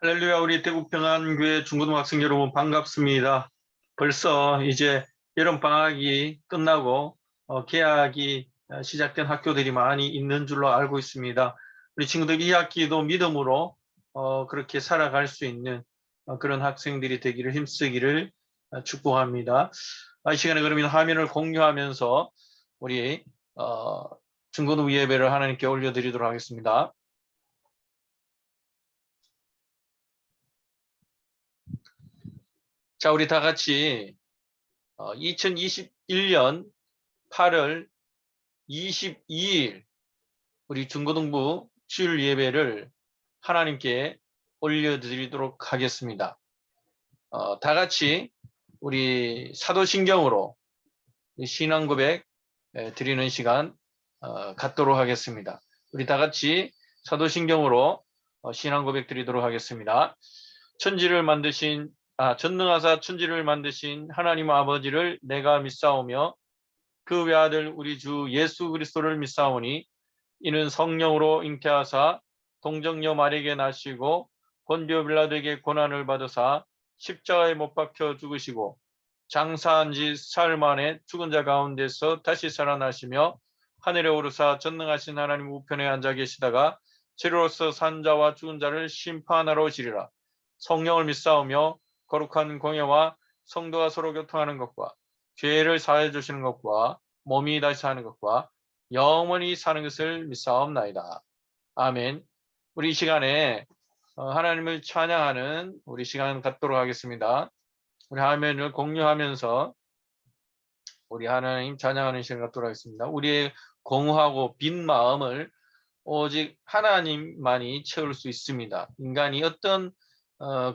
할렐루야, 우리 대구평안교회 중고등학생 여러분 반갑습니다. 벌써 이제 여름방학이 끝나고 개학이 시작된 학교들이 많이 있는 줄로 알고 있습니다. 우리 친구들 이 학기도 믿음으로 그렇게 살아갈 수 있는 그런 학생들이 되기를 힘쓰기를 축복합니다. 이 시간에 그러면 화면을 공유하면서 우리 중고등 예배를 하나님께 올려드리도록 하겠습니다. 자, 우리 다 같이 2021년 8월 22일 우리 중고등부 주일 예배를 하나님께 올려드리도록 하겠습니다. 다 같이 우리 사도신경으로 신앙 고백 드리는 시간 갖도록 하겠습니다. 우리 다 같이 사도신경으로 신앙 고백 드리도록 하겠습니다. 전능하사 천지를 만드신 하나님 아버지를 내가 믿사오며 그 외아들 우리 주 예수 그리스도를 믿사오니 이는 성령으로 잉태하사 동정녀 마리아에게 나시고 본디오 빌라도에게 고난을 받으사 십자가에 못 박혀 죽으시고 장사한 지 사흘 만에 죽은 자 가운데서 다시 살아나시며 하늘에 오르사 전능하신 하나님 우편에 앉아 계시다가 죄로서 산 자와 죽은 자를 심판하러 오시리라. 성령을 믿사오며 거룩한 공예와 성도가 서로 교통하는 것과 죄를 사해 주시는 것과 몸이 다시 사는 것과 영원히 사는 것을 믿사옵나이다. 아멘. 우리 이 시간에 하나님을 찬양하는 우리 시간 갖도록 하겠습니다. 우리 화면을 공유하면서 우리 하나님 찬양하는 시간 갖도록 하겠습니다. 우리의 공허하고 빈 마음을 오직 하나님만이 채울 수 있습니다. 인간이 어떤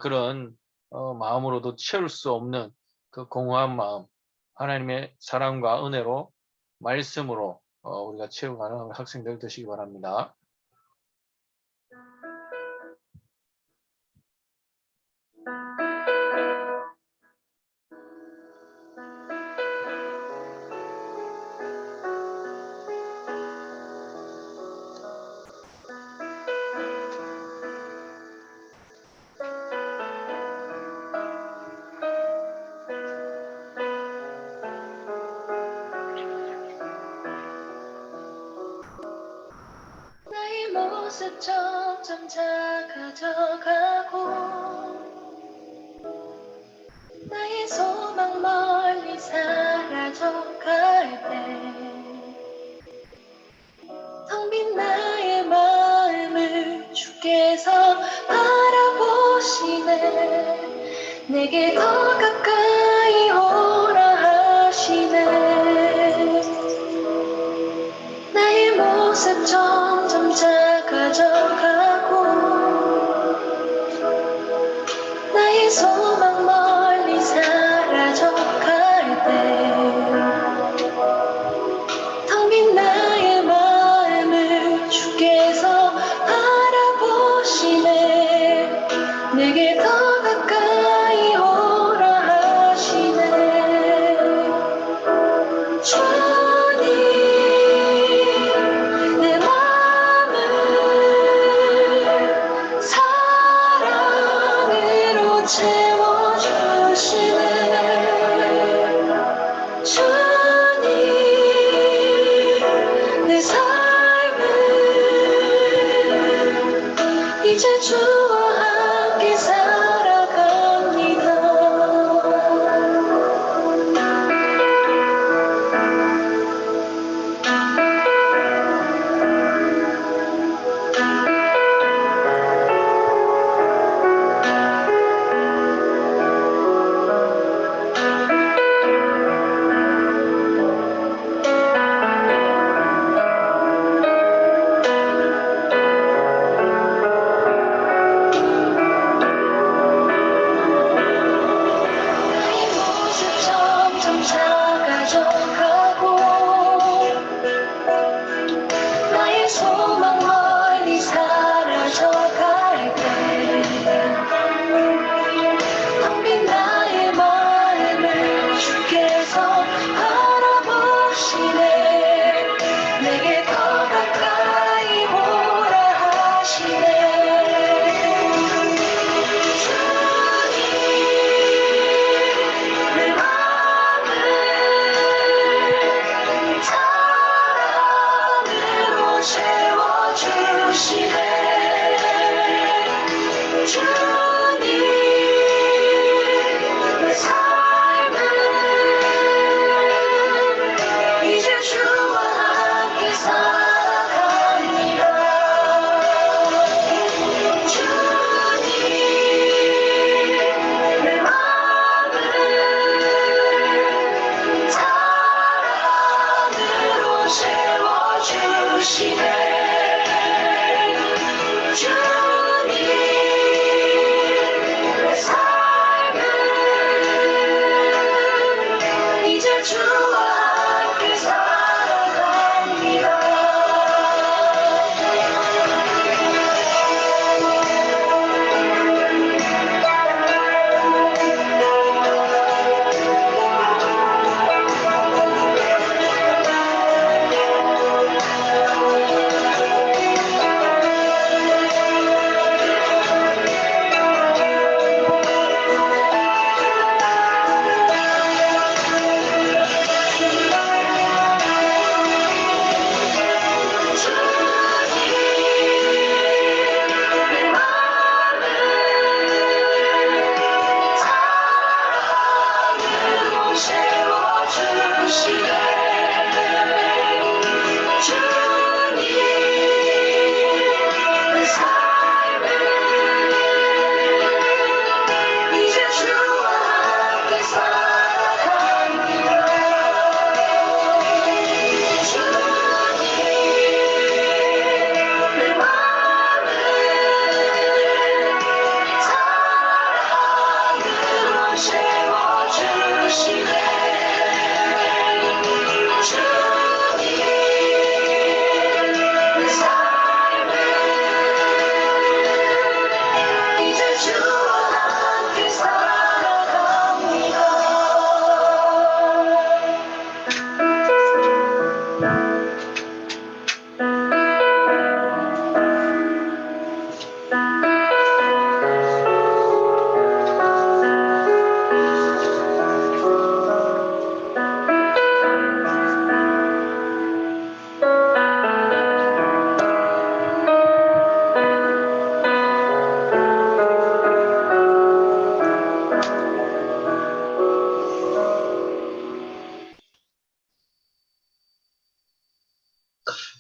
그런 마음으로도 채울 수 없는 그 공허한 마음, 하나님의 사랑과 은혜로 말씀으로 우리가 채워가는 학생들 되시기 바랍니다. 모습 점점 작아져가고 나의 소망 멀리 사라져갈 때 텅 빈 나의 마음을 주께서 바라보시네. 내게 더 가까이 오라 하시네. 나의 모습 점점 작아져가고 나의 소망 멀리 사라져갈 때 텅 빈 나의 마음을 주께서 바라보시네. 내게 더 가까이 오라 하시네. 이제 주와 함께 살아갑니다. 주님 내 삶을 이제 주와 함께 살아갑니다. 주님 내 마음을 사랑으로 채워주시네. 주님 내 삶을 이제 주와 함께 살아갑니다.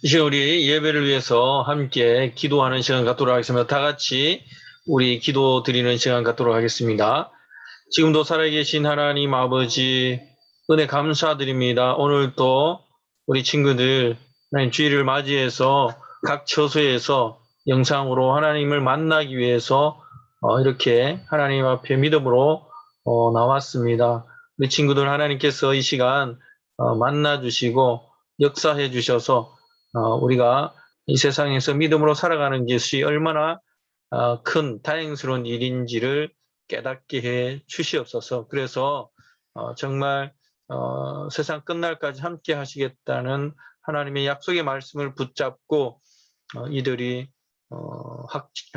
이제 우리 예배를 위해서 함께 기도하는 시간 갖도록 하겠습니다. 다 같이 우리 기도 드리는 시간 갖도록 하겠습니다. 지금도 살아계신 하나님 아버지 은혜 감사드립니다. 오늘 또 우리 친구들 하나님 주일을 맞이해서 각 처소에서 영상으로 하나님을 만나기 위해서 이렇게 하나님 앞에 믿음으로 나왔습니다. 우리 친구들 하나님께서 이 시간 만나주시고 역사해 주셔서 우리가 이 세상에서 믿음으로 살아가는 것이 얼마나 큰 다행스러운 일인지를 깨닫게 해 주시옵소서. 그래서 정말 세상 끝날까지 함께 하시겠다는 하나님의 약속의 말씀을 붙잡고 이들이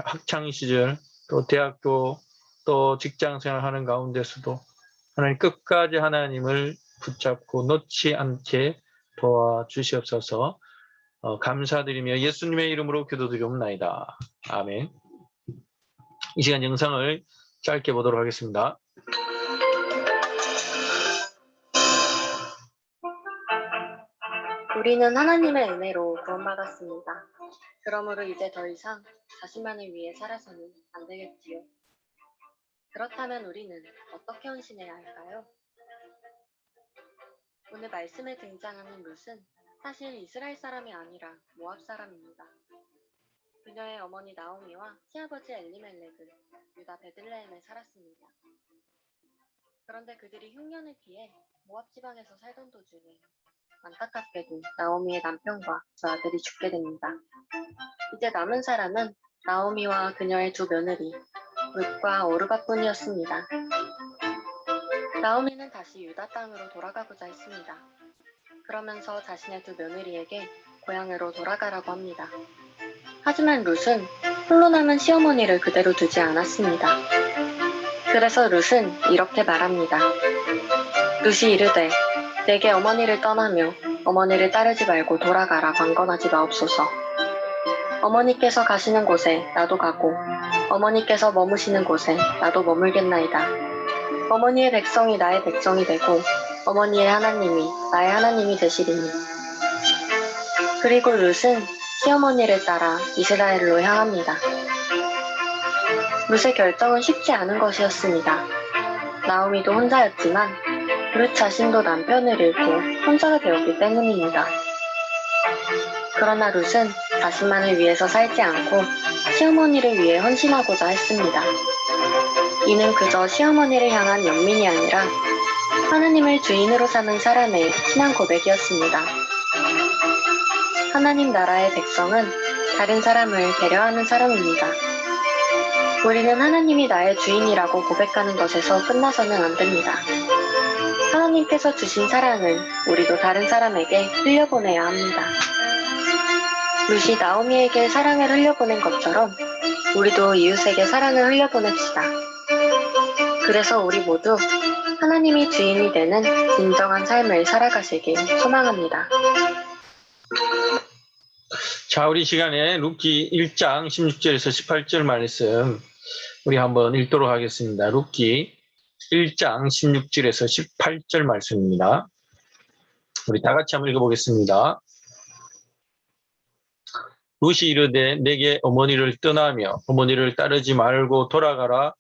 학창 시절 또 대학교 또 직장 생활하는 가운데서도 하나님 끝까지 하나님을 붙잡고 놓지 않게 도와주시옵소서. 감사드리며 예수님의 이름으로 기도드리옵나이다. 아멘. 이 시간 영상을 짧게 보도록 하겠습니다. 우리는 하나님의 은혜로 구원받았습니다. 그러므로 이제 더 이상 자신만을 위해 살아서는 안 되겠지요. 그렇다면 우리는 어떻게 헌신해야 할까요? 오늘 말씀에 등장하는 룻은 사실 이스라엘 사람이 아니라 모압 사람입니다. 그녀의 어머니 나오미와 시아버지 엘리멜렉은 유다 베들레헴에 살았습니다. 그런데 그들이 흉년을 피해 모압 지방에서 살던 도중에 안타깝게도 나오미의 남편과 두 아들이 죽게 됩니다. 이제 남은 사람은 나오미와 그녀의 두 며느리 룻과 오르바뿐이었습니다. 나오미는 다시 유다 땅으로 돌아가고자 했습니다. 그러면서 자신의 두 며느리에게 고향으로 돌아가라고 합니다. 하지만 룻은 홀로 남은 시어머니를 그대로 두지 않았습니다. 그래서 룻은 이렇게 말합니다. 룻이 이르되 내게 어머니를 떠나며 어머니를 따르지 말고 돌아가라 강건하지 마옵소서. 어머니께서 가시는 곳에 나도 가고 어머니께서 머무시는 곳에 나도 머물겠나이다. 어머니의 백성이 나의 백성이 되고 어머니의 하나님이 나의 하나님이 되시리니. 그리고 룻은 시어머니를 따라 이스라엘로 향합니다. 룻의 결정은 쉽지 않은 것이었습니다. 나오미도 혼자였지만 룻 자신도 남편을 잃고 혼자가 되었기 때문입니다. 그러나 룻은 자신만을 위해서 살지 않고 시어머니를 위해 헌신하고자 했습니다. 이는 그저 시어머니를 향한 연민이 아니라 하나님을 주인으로 삼은 사람의 신앙 고백이었습니다. 하나님 나라의 백성은 다른 사람을 배려하는 사람입니다. 우리는 하나님이 나의 주인이라고 고백하는 것에서 끝나서는 안 됩니다. 하나님께서 주신 사랑을 우리도 다른 사람에게 흘려보내야 합니다. 룻이 나오미에게 사랑을 흘려보낸 것처럼 우리도 이웃에게 사랑을 흘려보냅시다. 그래서 우리 모두 하나님이 주인이 되는 진정한 삶을 살아가시길 소망합니다. 자, 우리 시간에 룻기 1장 16절에서 18절 말씀 우리 한번 읽도록 하겠습니다. 룻기 1장 16절에서 18절 말씀입니다. 우리 다 같이 한번 읽어보겠습니다. 룻이 이르되 내게 어머니를 떠나며 어머니를 따르지 말고 돌아가라.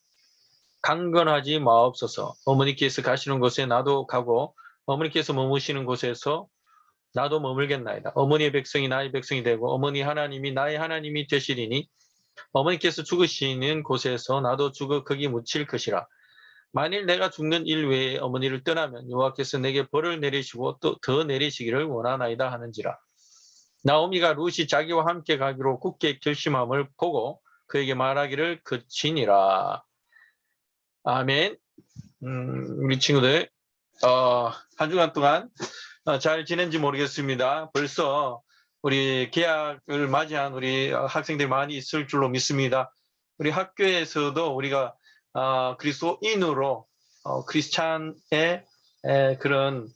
강건하지 마옵소서. 어머니께서 가시는 곳에 나도 가고 어머니께서 머무시는 곳에서 나도 머물겠나이다. 어머니의 백성이 나의 백성이 되고 어머니 하나님이 나의 하나님이 되시리니 어머니께서 죽으시는 곳에서 나도 죽어 거기 묻힐 것이라. 만일 내가 죽는 일 외에 어머니를 떠나면 여호와께서 내게 벌을 내리시고 또 더 내리시기를 원하나이다 하는지라. 나오미가 룻이 자기와 함께 가기로 굳게 결심함을 보고 그에게 말하기를 그치니라. 아멘. 우리 친구들 한 주간 동안 잘 지낸지 모르겠습니다. 벌써 우리 개학을 맞이한 우리 학생들이 많이 있을 줄로 믿습니다. 우리 학교에서도 우리가 그리스도인으로 크리스찬의 그런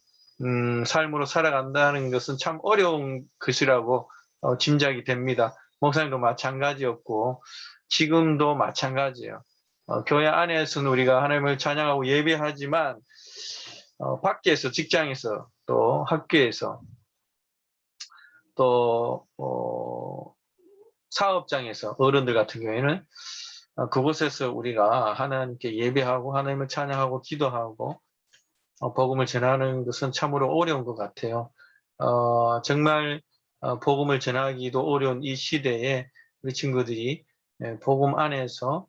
삶으로 살아간다는 것은 참 어려운 것이라고 짐작이 됩니다. 목사님도 마찬가지였고 지금도 마찬가지예요. 교회 안에서는 우리가 하나님을 찬양하고 예배하지만 밖에서 직장에서 또 학교에서 또 사업장에서 어른들 같은 경우에는 그곳에서 우리가 하나님께 예배하고 하나님을 찬양하고 기도하고 복음을 전하는 것은 참으로 어려운 것 같아요. 정말 복음을 전하기도 어려운 이 시대에 우리 친구들이 복음 안에서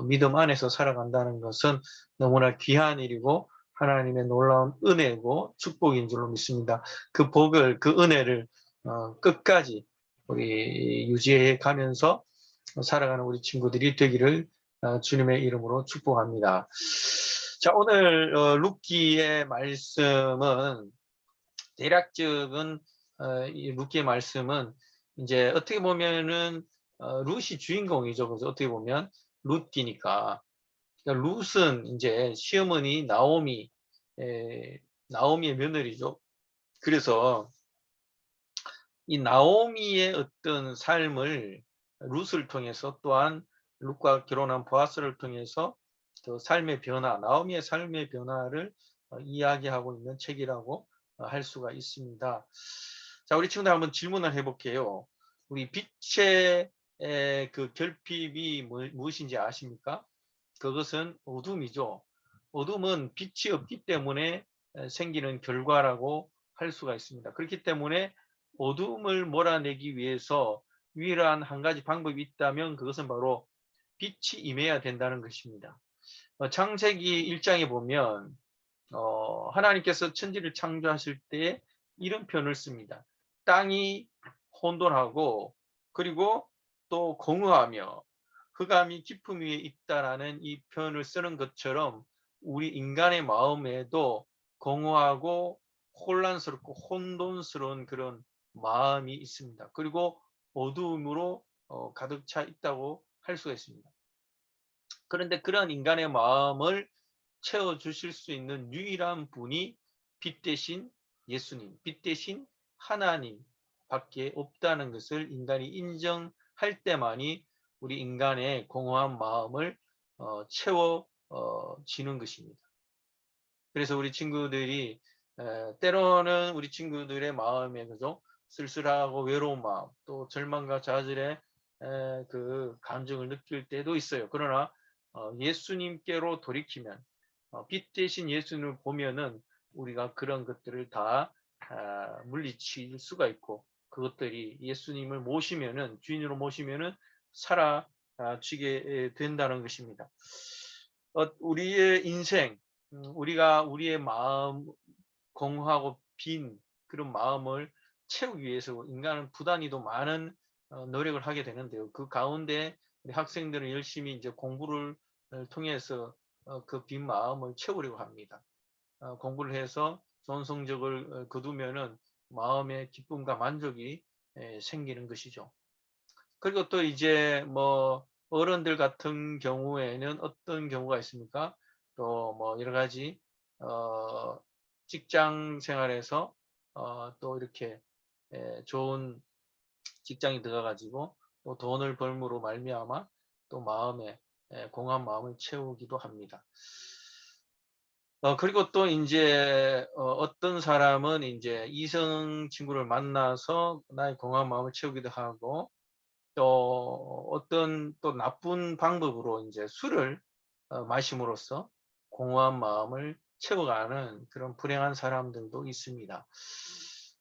믿음 안에서 살아간다는 것은 너무나 귀한 일이고 하나님의 놀라운 은혜고 축복인 줄로 믿습니다. 그 복을, 그 은혜를 끝까지 우리 유지해 가면서 살아가는 우리 친구들이 되기를 주님의 이름으로 축복합니다. 자, 오늘 룻기의 말씀은 대략적인 이 룻기의 말씀은 이제 어떻게 보면은 룻이 주인공이죠. 그래서 어떻게 보면 룻기니까 그러니까 룻은 이제 시어머니 나오미의 며느리죠. 그래서 이 나오미의 어떤 삶을 룻을 통해서 또한 룻과 결혼한 보아스를 통해서 그 삶의 변화, 나오미의 삶의 변화를 이야기하고 있는 책이라고 할 수가 있습니다. 자, 우리 친구들 한번 질문을 해볼게요. 우리 빛의 그 결핍이 무엇인지 아십니까? 그것은 어둠이죠. 어둠은 빛이 없기 때문에 생기는 결과라고 할 수가 있습니다. 그렇기 때문에 어둠을 몰아내기 위해서 유일한 한 가지 방법이 있다면 그것은 바로 빛이 임해야 된다는 것입니다. 창세기 1장에 보면 하나님께서 천지를 창조하실 때 이런 표현을 씁니다. 땅이 혼돈하고 그리고 또 공허하며 흑암이 깊음 위에 있다라는 이 표현을 쓰는 것처럼 우리 인간의 마음에도 공허하고 혼란스럽고 혼돈스러운 그런 마음이 있습니다. 그리고 어두움으로 가득 차 있다고 할 수가 있습니다. 그런데 그런 인간의 마음을 채워주실 수 있는 유일한 분이 빛 대신 예수님, 빛 대신 하나님, 밖에 없다는 것을 인간이 인정할 때만이 우리 인간의 공허한 마음을 채워지는 것입니다. 그래서 우리 친구들이 때로는 우리 친구들의 마음에 그죠? 쓸쓸하고 외로운 마음, 또 절망과 좌절의 그 감정을 느낄 때도 있어요. 그러나 예수님께로 돌이키면 빛 대신 예수님을 보면은 우리가 그런 것들을 다 물리칠 수가 있고, 그것들이 예수님을 모시면은, 주인으로 모시면은 사라지게 된다는 것입니다. 우리의 인생, 우리가 우리의 마음, 공허하고 빈 그런 마음을 채우기 위해서 인간은 부단히도 많은 노력을 하게 되는데요. 그 가운데 우리 학생들은 열심히 이제 공부를 통해서 그 빈 마음을 채우려고 합니다. 공부를 해서 좋은 성적을 거두면은 마음의 기쁨과 만족이 생기는 것이죠. 그리고 또 이제 뭐 어른들 같은 경우에는 어떤 경우가 있습니까? 또 뭐 여러 가지 직장 생활에서 또 이렇게 좋은 직장에 들어가 가지고 또 돈을 벌므로 말미암아 또 마음에 공허한 마음을 채우기도 합니다. 그리고 또 이제 어떤 사람은 이제 이성 친구를 만나서 나의 공허한 마음을 채우기도 하고, 또 어떤 또 나쁜 방법으로 이제 술을 마심으로써 공허한 마음을 채워가는 그런 불행한 사람들도 있습니다.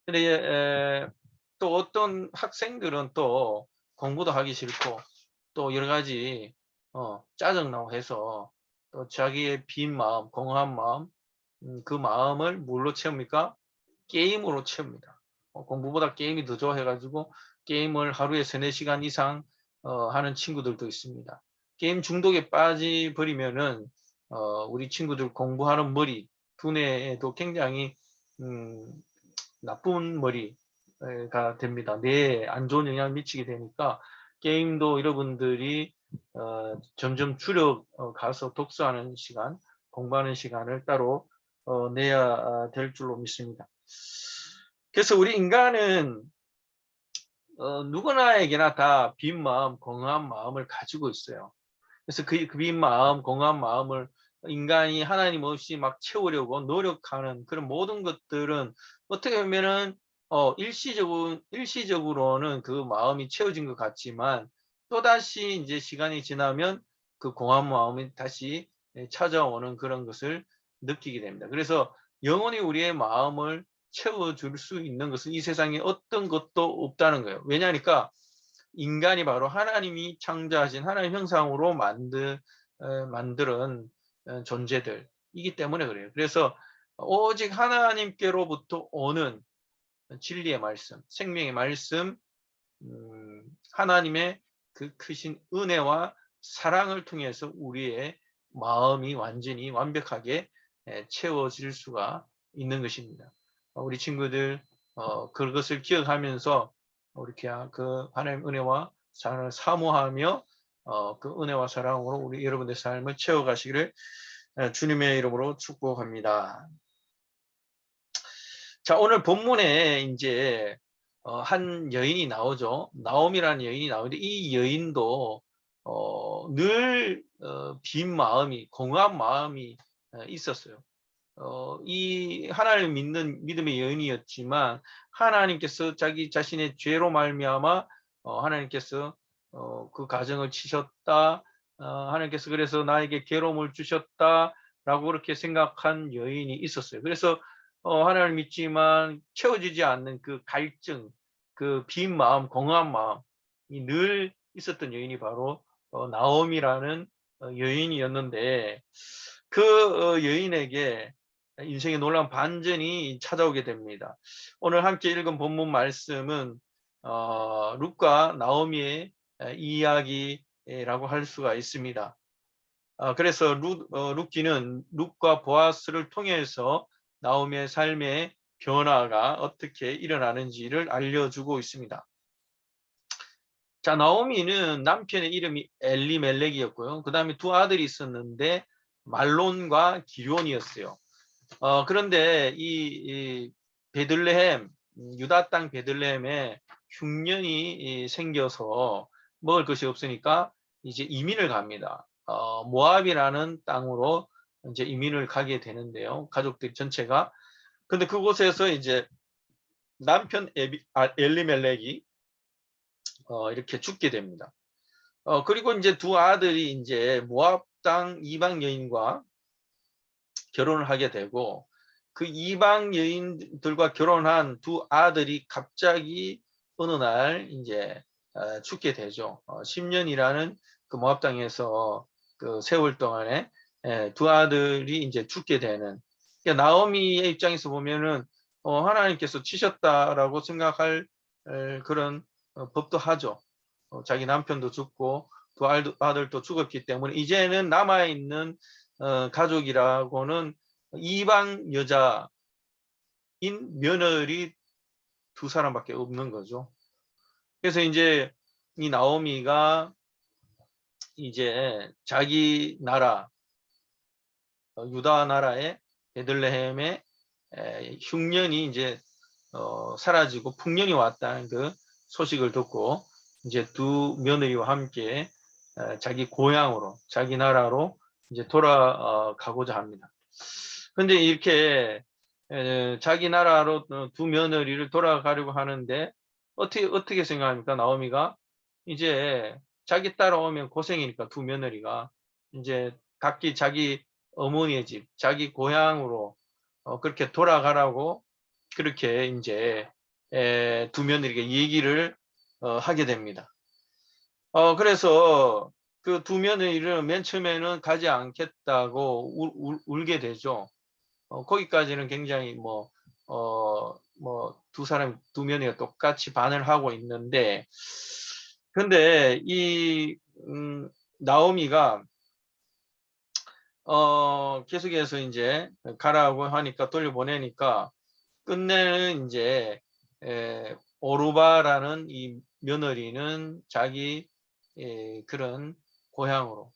근데 또 어떤 학생들은 또 공부도 하기 싫고 또 여러 가지 짜증나고 해서 또 자기의 빈 마음, 공허한 마음, 그 마음을 뭘로 채웁니까? 게임으로 채웁니다. 공부보다 게임이 더 좋아해가지고 게임을 하루에 3-4시간 이상 하는 친구들도 있습니다. 게임 중독에 빠져버리면은 우리 친구들 공부하는 머리, 두뇌에도 굉장히 나쁜 머리가 됩니다. 뇌에 안 좋은 영향을 미치게 되니까 게임도 여러분들이 점점 줄여 가서 독서하는 시간, 공부하는 시간을 따로 내야 될 줄로 믿습니다. 그래서 우리 인간은 누구나에게나 다 빈 마음, 공허한 마음을 가지고 있어요. 그래서 그 빈 마음, 공허한 마음을 인간이 하나님 없이 막 채우려고 노력하는 그런 모든 것들은 어떻게 보면은 일시적으로는 그 마음이 채워진 것 같지만 또다시 이제 시간이 지나면 그 공허한 마음이 다시 찾아오는 그런 것을 느끼게 됩니다. 그래서 영원히 우리의 마음을 채워줄 수 있는 것은 이 세상에 어떤 것도 없다는 거예요. 왜냐하니까 인간이 바로 하나님이 창조하신 하나님 형상으로 만든 존재들이기 때문에 그래요. 그래서 오직 하나님께로부터 오는 진리의 말씀, 생명의 말씀, 하나님의 그 크신 은혜와 사랑을 통해서 우리의 마음이 완전히 완벽하게 채워질 수가 있는 것입니다. 우리 친구들 그것을 기억하면서 이렇게 그 하나님의 은혜와 사랑을 사모하며 그 은혜와 사랑으로 우리 여러분의 삶을 채워가시기를 주님의 이름으로 축복합니다. 자, 오늘 본문에 이제 한 여인이 나오죠. 나옴이라는 여인이 나오는데 이 여인도 늘 빈 마음이, 공허한 마음이 있었어요. 이 하나님을 믿는 믿음의 여인이었지만 하나님께서 자기 자신의 죄로 말미암아 하나님께서 그 가정을 치셨다. 하나님께서 그래서 나에게 괴로움을 주셨다라고 그렇게 생각한 여인이 있었어요. 그래서 하나님을 믿지만 채워지지 않는 그 갈증, 그 빈 마음, 공허한 마음이 늘 있었던 여인이 바로 나옴이라는 여인이었는데 그 여인에게 인생의 놀라운 반전이 찾아오게 됩니다. 오늘 함께 읽은 본문 말씀은 룻과 나오미의 이야기라고 할 수가 있습니다. 그래서 룻기는 룻과 보아스를 통해서 나오미의 삶의 변화가 어떻게 일어나는지를 알려주고 있습니다. 자, 나오미는 남편의 이름이 엘리멜렉이었고요. 그 다음에 두 아들이 있었는데 말론과 기련이었어요. 그런데 이 베들레헴 유다 땅 베들레헴에 흉년이 생겨서 먹을 것이 없으니까 이제 이민을 갑니다. 모압이라는 땅으로 이제 이민을 가게 되는데요. 가족들 전체가. 근데 그곳에서 이제 남편 엘리멜렉이 이렇게 죽게 됩니다. 그리고 이제 두 아들이 이제 모압 땅 이방 여인과 결혼을 하게 되고, 그 이방 여인들과 결혼한 두 아들이 갑자기 어느 날 이제 죽게 되죠. 10년이라는 그 모압 땅에서 그 세월 동안에 두 아들이 이제 죽게 되는. 그러니까 나오미의 입장에서 보면은 하나님께서 치셨다라고 생각할 그런 법도 하죠. 자기 남편도 죽고 두 아들도 죽었기 때문에 이제는 남아있는 가족이라고는 이방 여자인 며느리 두 사람밖에 없는 거죠. 그래서 이제 이 나오미가 이제 자기 나라 유다 나라의 베들레헴에 흉년이 이제 사라지고 풍년이 왔다는 그 소식을 듣고 이제 두 며느리와 함께 자기 고향으로, 자기 나라로 이제 돌아가고자 합니다. 근데 이렇게 자기 나라로 두 며느리를 돌아가려고 하는데 어떻게 생각합니까? 나오미가 이제 자기 따라오면 고생이니까 두 며느리가 이제 각기 자기 어머니의 집, 자기 고향으로 그렇게 돌아가라고 그렇게 이제 두 며느리가 얘기를 하게 됩니다. 그래서 그 두 며느리를 맨 처음에는 가지 않겠다고 울게 되죠. 거기까지는 굉장히 두 며느리가 똑같이 반을 하고 있는데, 근데 나오미가 계속해서 이제 가라고 하니까 돌려보내니까 끝내는 이제 오르바라는 이 며느리는 자기 그런 고향으로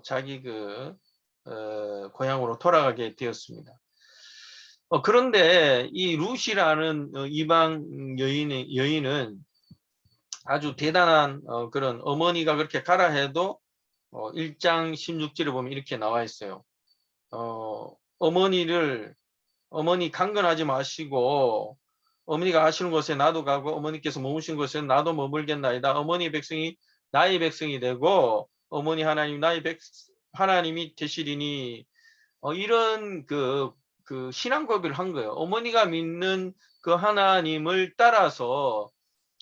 자기 고향으로 돌아가게 되었습니다. 그런데 이 룻이라는 이방 여인은 아주 대단한 그런, 어머니가 그렇게 가라 해도 1장 16절에 보면 이렇게 나와 있어요. 어머니 강건하지 마시고 어머니가 하시는 곳에 나도 가고 어머니께서 머무신 곳에 나도 머물겠나이다. 어머니 백성이 나의 백성이 되고 어머니 하나님 하나님이 되시리니, 이런 그 신앙 고백을 한 거예요. 어머니가 믿는 그 하나님을 따라서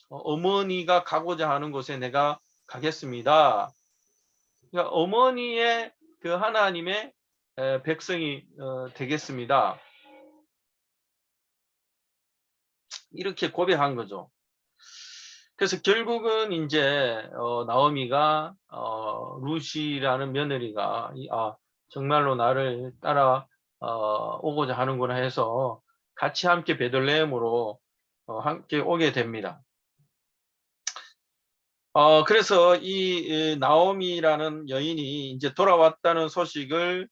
어머니가 가고자 하는 곳에 내가 가겠습니다. 그러니까 어머니의 그 하나님의 백성이 되겠습니다. 이렇게 고백한 거죠. 그래서 결국은 이제 나오미가 룻이라는 며느리가 정말로 나를 따라 오고자 하는구나 해서 같이 함께 베들레헴으로 함께 오게 됩니다. 그래서 이 나오미라는 여인이 이제 돌아왔다는 소식을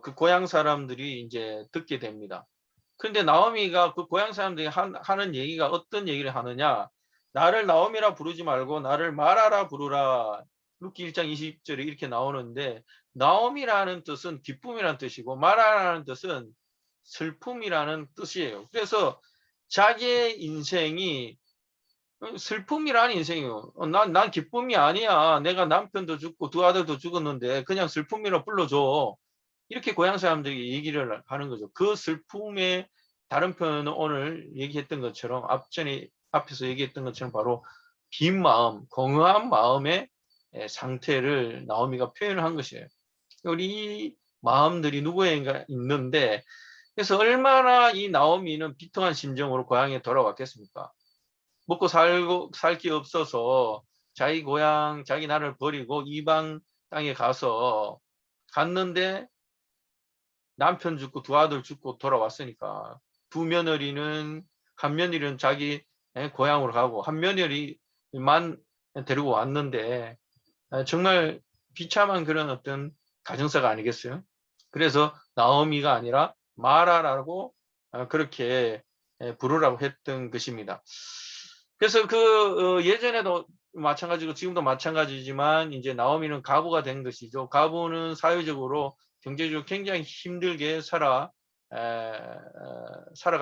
그 고향 사람들이 이제 듣게 됩니다. 근데 나오미가 그 고향 사람들이 하는 얘기가 어떤 얘기를 하느냐? 나를 나오미라 부르지 말고 나를 마라라 부르라. 룻기 1장 20절에 이렇게 나오는데, 나오미라는 뜻은 기쁨이라는 뜻이고 마라라는 뜻은 슬픔이라는 뜻이에요. 그래서 자기의 인생이 슬픔이라는 인생이에요. 난 기쁨이 아니야. 내가 남편도 죽고 두 아들도 죽었는데 그냥 슬픔이라 불러줘. 이렇게 고향 사람들이 얘기를 하는 거죠. 그 슬픔의 다른 표현은 오늘 얘기했던 것처럼, 앞에서 얘기했던 것처럼 바로 빈 마음, 공허한 마음의 상태를 나오미가 표현을 한 것이에요. 우리 마음들이 누구에게 있는데, 그래서 얼마나 이 나오미는 비통한 심정으로 고향에 돌아왔겠습니까? 먹고 살 게 없어서 자기 고향, 자기 나라를 버리고 이방 땅에 갔는데 남편 죽고 두 아들 죽고 돌아왔으니까, 한 며느리는 자기 고향으로 가고 한 며느리만 데리고 왔는데 정말 비참한 그런 어떤 가정사가 아니겠어요? 그래서 나오미가 아니라 마라라고 그렇게 부르라고 했던 것입니다. 그래서 예전에도 마찬가지고 지금도 마찬가지지만 이제 나오미는 과부가 된 것이죠. 과부는 사회적으로 경제적으로 굉장히 힘들게 살아갈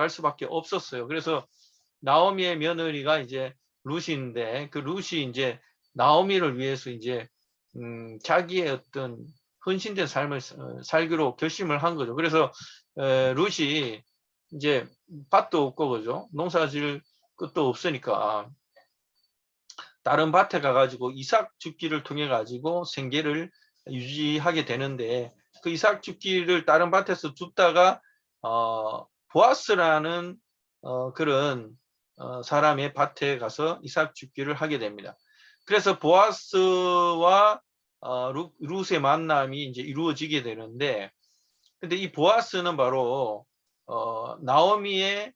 수밖에 없었어요. 그래서 나오미의 며느리가 이제 룻인데 그 룻이 이제 나오미를 위해서 이제 자기의 어떤 헌신된 삶을 살기로 결심을 한 거죠. 그래서 룻이 이제 밭도 없고 그죠. 농사질 것도 없으니까 다른 밭에 가가지고 이삭 줍기를 통해 가지고 생계를 유지하게 되는데 그 이삭 줍기를 다른 밭에서 줍다가 보아스라는 그런 사람의 밭에 가서 이삭 줍기를 하게 됩니다. 그래서 보아스와 룻의 만남이 이제 이루어지게 되는데, 근데 이 보아스는 바로 나오미의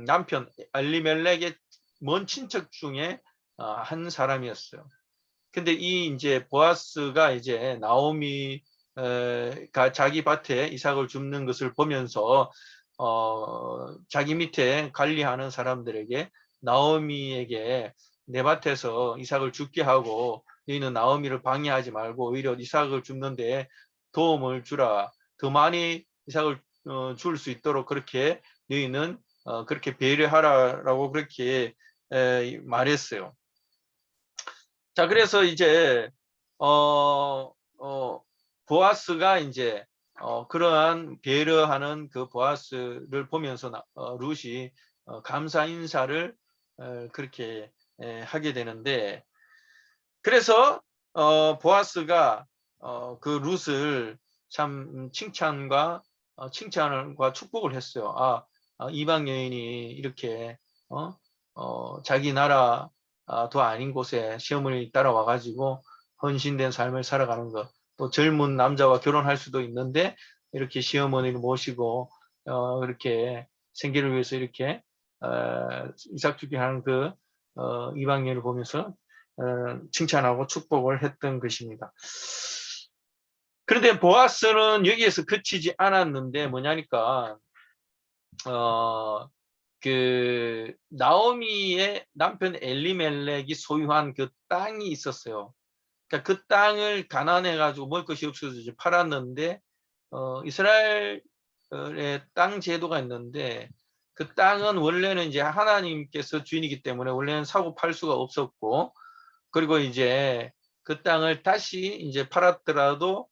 남편 엘리멜렉의 먼 친척 중에 한 사람이었어요. 근데 이 이제 보아스가 이제 나오미가 자기 밭에 이삭을 줍는 것을 보면서 자기 밑에 관리하는 사람들에게 나오미에게 내 밭에서 이삭을 줍게 하고 너희는 나오미를 방해하지 말고 오히려 이삭을 줍는데 도움을 주라. 더 많이 이삭을 줄 수 있도록 그렇게 너희는 그렇게 배려하라라고 그렇게 말했어요. 자, 그래서 이제 보아스가 이제 그러한 배려하는 그 보아스를 보면서 룻이 감사 인사를 그렇게 하게 되는데, 그래서 보아스가 그 룻을 참 칭찬과 축복을 했어요. 이방 여인이 이렇게 자기 나라 도 아닌 곳에 시어머니 따라와 가지고 헌신된 삶을 살아가는 것, 또 젊은 남자와 결혼할 수도 있는데 이렇게 시어머니를 모시고 이렇게 생계를 위해서 이렇게 이삭주기 하는 그 이방 여인을 보면서 칭찬하고 축복을 했던 것입니다. 그런데 보아스는 여기에서 그치지 않았는데 뭐냐니까 그 나오미의 남편 엘리멜렉이 소유한 그 땅이 있었어요. 그러니까 그 땅을 가난해 가지고 먹을 것이 없어서 이제 팔았는데 이스라엘의 땅 제도가 있는데 그 땅은 원래는 이제 하나님께서 주인이기 때문에 원래는 사고 팔 수가 없었고, 그리고 이제 그 땅을 다시 이제 팔았더라도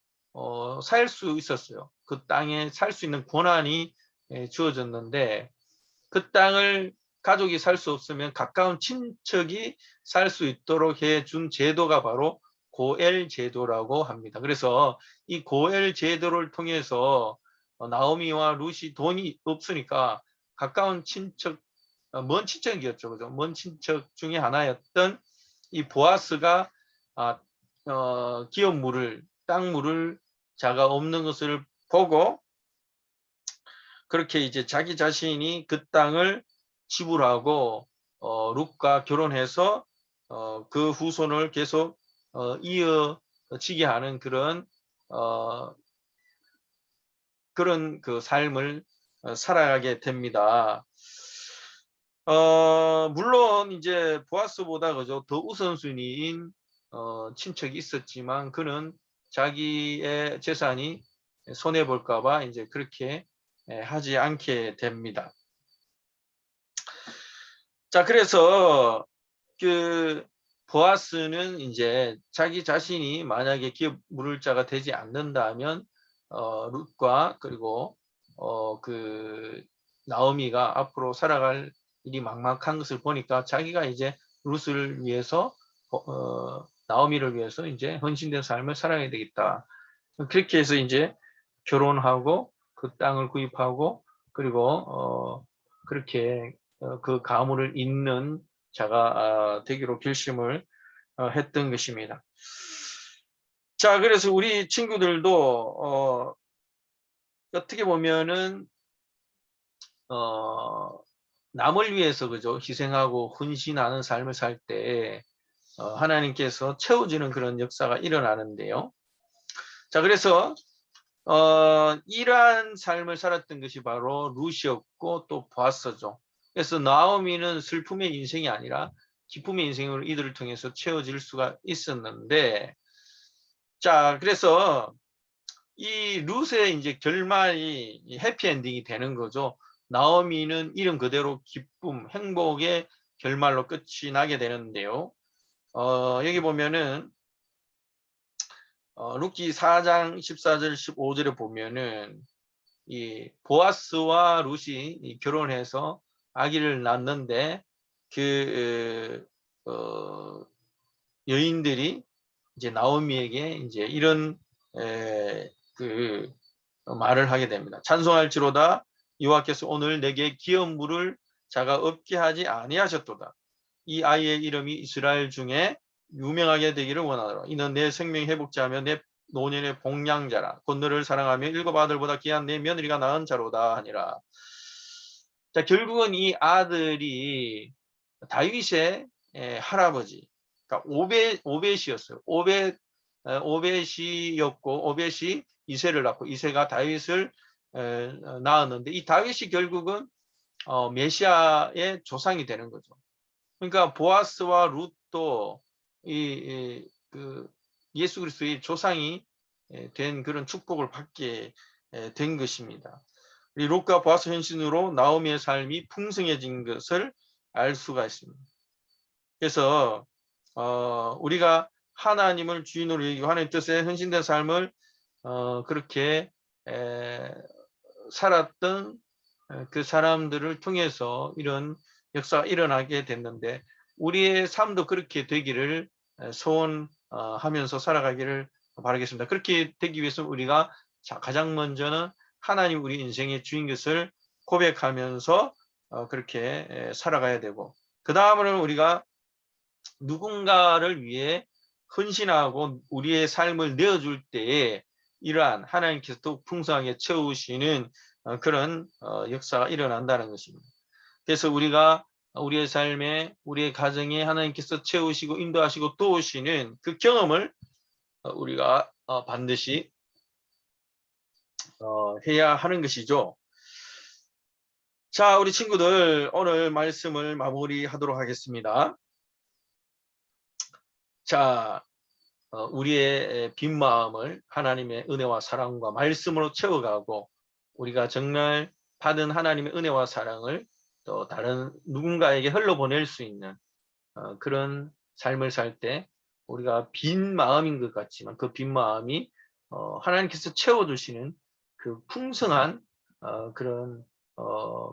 살 수 있었어요. 그 땅에 살 수 있는 권한이 주어졌는데 그 땅을 가족이 살 수 없으면 가까운 친척이 살 수 있도록 해준 제도가 바로 고엘 제도라고 합니다. 그래서 이 고엘 제도를 통해서 나오미와 룻이 돈이 없으니까 가까운 친척, 먼 친척이었죠. 그죠? 먼 친척 중에 하나였던 이 보아스가 기업물을, 땅물을 자가 없는 것을 보고 그렇게 이제 자기 자신이 그 땅을 지불하고 룻과 결혼해서 그 후손을 계속 이어지게 하는 그런 그 삶을 살아가게 됩니다. 물론 이제 보아스보다 그죠 더 우선순위인 친척이 있었지만 그는 자기의 재산이 손해 볼까봐 이제 그렇게 하지 않게 됩니다. 자, 그래서 그 보아스는 이제 자기 자신이 만약에 기업 물을자가 되지 않는다면 룻과 그리고 그 나오미가 앞으로 살아갈 일이 막막한 것을 보니까 자기가 이제 룻을 위해서 나오미를 위해서 이제 헌신된 삶을 살아야 되겠다. 그렇게 해서 이제 결혼하고 그 땅을 구입하고 그리고 그렇게 그 가문을 잇는 자가 되기로 결심을 했던 것입니다. 자, 그래서 우리 친구들도 어떻게 보면은 남을 위해서 그죠 희생하고 헌신하는 삶을 살 때 하나님께서 채워지는 그런 역사가 일어나는데요. 자, 그래서 이러한 삶을 살았던 것이 바로 룻이었고 또 보아스죠. 그래서 나오미는 슬픔의 인생이 아니라 기쁨의 인생으로 이들을 통해서 채워질 수가 있었는데, 자, 그래서 이 룻의 이제 결말이 해피엔딩이 되는 거죠. 나오미는 이름 그대로 기쁨, 행복의 결말로 끝이 나게 되는데요. 여기 보면은 룻기 4장 14절 15절에 보면은 이 보아스와 룻이 결혼해서 아기를 낳는데 그 여인들이 이제 나오미에게 이제 이런 그 말을 하게 됩니다. 찬송할지로다 여호와께서 오늘 내게 기업 물을 자가 없게 하지 아니하셨도다. 이 아이의 이름이 이스라엘 중에 유명하게 되기를 원하노라. 이는 내 생명 회복자며 내 노년의 복량자라. 곧 너를 사랑하며 일곱 아들보다 귀한 내 며느리가 낳은 자로다 하니라. 자, 결국은 이 아들이 다윗의 할아버지, 그러니까 오벳이었어요. 오벳이었고 오벳이 이새를 낳고 이새가 다윗을 낳았는데 이 다윗이 결국은 메시아의 조상이 되는 거죠. 그러니까 보아스와 룻도 그 예수 그리스도의 조상이 된 그런 축복을 받게 된 것입니다. 이 룻과 보아스 헌신으로 나오미의 삶이 풍성해진 것을 알 수가 있습니다. 그래서 우리가 하나님을 주인으로 여기고 하나님 뜻에 헌신된 삶을 그렇게 살았던 그 사람들을 통해서 이런 역사가 일어나게 됐는데 우리의 삶도 그렇게 되기를 소원하면서 살아가기를 바라겠습니다. 그렇게 되기 위해서 우리가 가장 먼저는 하나님 우리 인생의 주인 것을 고백하면서 그렇게 살아가야 되고, 그 다음으로는 우리가 누군가를 위해 헌신하고 우리의 삶을 내어줄 때에 이러한 하나님께서 또 풍성하게 채우시는 그런 역사가 일어난다는 것입니다. 그래서 우리가 우리의 삶에 우리의 가정에 하나님께서 채우시고 인도하시고 도우시는 그 경험을 우리가 반드시 해야 하는 것이죠. 자, 우리 친구들 오늘 말씀을 마무리하도록 하겠습니다. 자, 우리의 빈 마음을 하나님의 은혜와 사랑과 말씀으로 채워가고 우리가 정말 받은 하나님의 은혜와 사랑을 또 다른 누군가에게 흘러보낼 수 있는 그런 삶을 살 때 우리가 빈 마음인 것 같지만 그 빈 마음이 하나님께서 채워주시는 그 풍성한 그런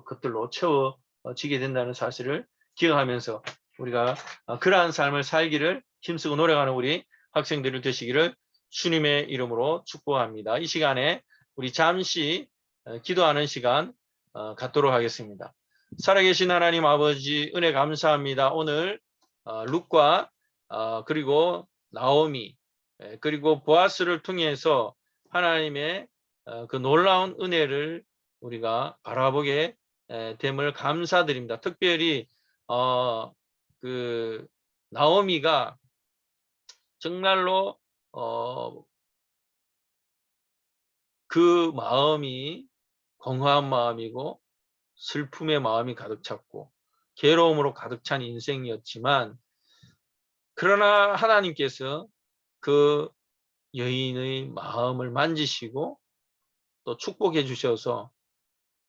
것들로 채워지게 된다는 사실을 기억하면서 우리가 그러한 삶을 살기를 힘쓰고 노력하는 우리 학생들을 되시기를 주님의 이름으로 축복합니다. 이 시간에 우리 잠시 기도하는 시간 갖도록 하겠습니다. 살아계신 하나님 아버지 은혜 감사합니다. 오늘 룻과 그리고 나오미 그리고 보아스를 통해서 하나님의 그 놀라운 은혜를 우리가 바라보게 됨을 감사드립니다. 특별히 그 나오미가 정말로 그 마음이 공허한 마음이고 슬픔의 마음이 가득 찼고 괴로움으로 가득 찬 인생이었지만 그러나 하나님께서 그 여인의 마음을 만지시고 또 축복해 주셔서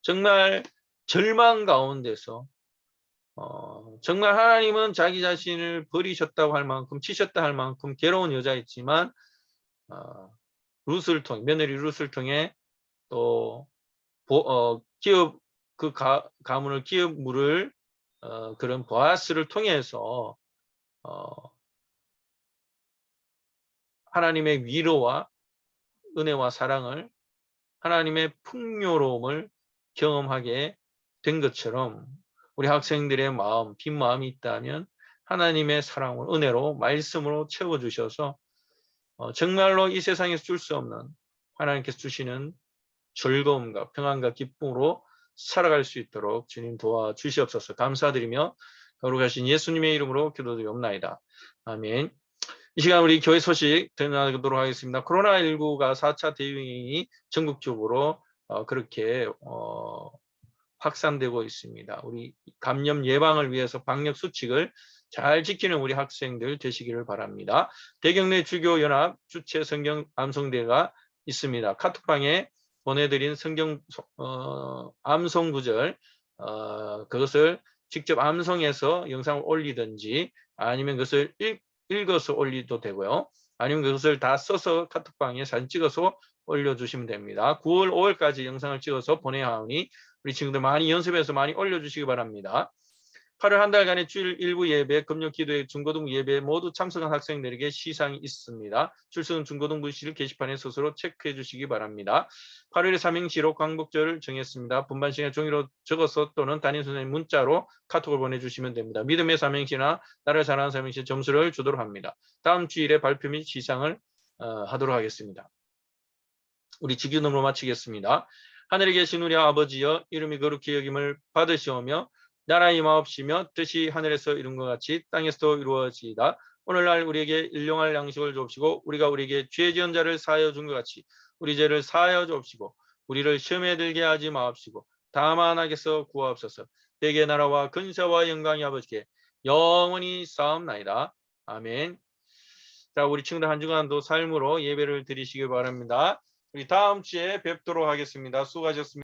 정말 절망 가운데서 정말 하나님은 자기 자신을 버리셨다고 할 만큼 치셨다 할 만큼 괴로운 여자였지만 룻을 통해 며느리 룻을 통해 또 기업 그 가문을 기업 물을 그런 보아스를 통해서 하나님의 위로와 은혜와 사랑을 하나님의 풍요로움을 경험하게 된 것처럼 우리 학생들의 마음, 빈 마음이 있다면 하나님의 사랑을 은혜로 말씀으로 채워주셔서 정말로 이 세상에서 줄 수 없는 하나님께서 주시는 즐거움과 평안과 기쁨으로 살아갈 수 있도록 주님 도와주시옵소서. 감사드리며 거룩하신 예수님의 이름으로 기도드리옵나이다. 아멘. 이 시간 우리 교회 소식 전하도록 하겠습니다. 코로나19가 4차 대유행이 전국적으로 그렇게 확산되고 있습니다. 우리 감염 예방을 위해서 방역 수칙을 잘 지키는 우리 학생들 되시기를 바랍니다. 대경내 주교연합 주최 성경 암송대가 있습니다. 카톡방에 보내드린 성경 암송 구절 그것을 직접 암송해서 영상을 올리든지 아니면 그것을 읽어서 올리도 되고요. 아니면 그것을 다 써서 카톡방에 사진 찍어서 올려주시면 됩니다. 9월 5일까지 영상을 찍어서 보내야 하니 우리 친구들 많이 연습해서 많이 올려주시기 바랍니다. 8월 한 달간의 주일 일부 예배, 금요 기도회, 중고등부 예배 모두 참석한 학생들에게 시상이 있습니다. 출석은 중고등부 실 게시판에 스스로 체크해 주시기 바랍니다. 8월에 삼행시로 광복절을 정했습니다. 분반 시간에 종이로 적어서 또는 담임선생님 문자로 카톡을 보내주시면 됩니다. 믿음의 삼행시나 나를 사랑하는 삼행시 점수를 주도록 합니다. 다음 주일에 발표 및 시상을 하도록 하겠습니다. 우리 직유능으로 마치겠습니다. 하늘에 계신 우리 아버지여, 이름이 거룩히 여김을 받으시오며 나라 임하옵시며 뜻이 하늘에서 이룬 것 같이 땅에서도 이루어지이다. 오늘날 우리에게 일용할 양식을 주옵시고 우리가 우리에게 죄 지은 자를 사하여 준 것 같이 우리 죄를 사하여 주옵시고 우리를 시험에 들게 하지 마옵시고 다만 악에서 구하옵소서. 대개 나라와 근세와 영광이 아버지께 영원히 쌓옵나이다. 아멘. 자, 우리 친구들 한 주간도 삶으로 예배를 드리시기 바랍니다. 우리 다음 주에 뵙도록 하겠습니다. 수고하셨습니다.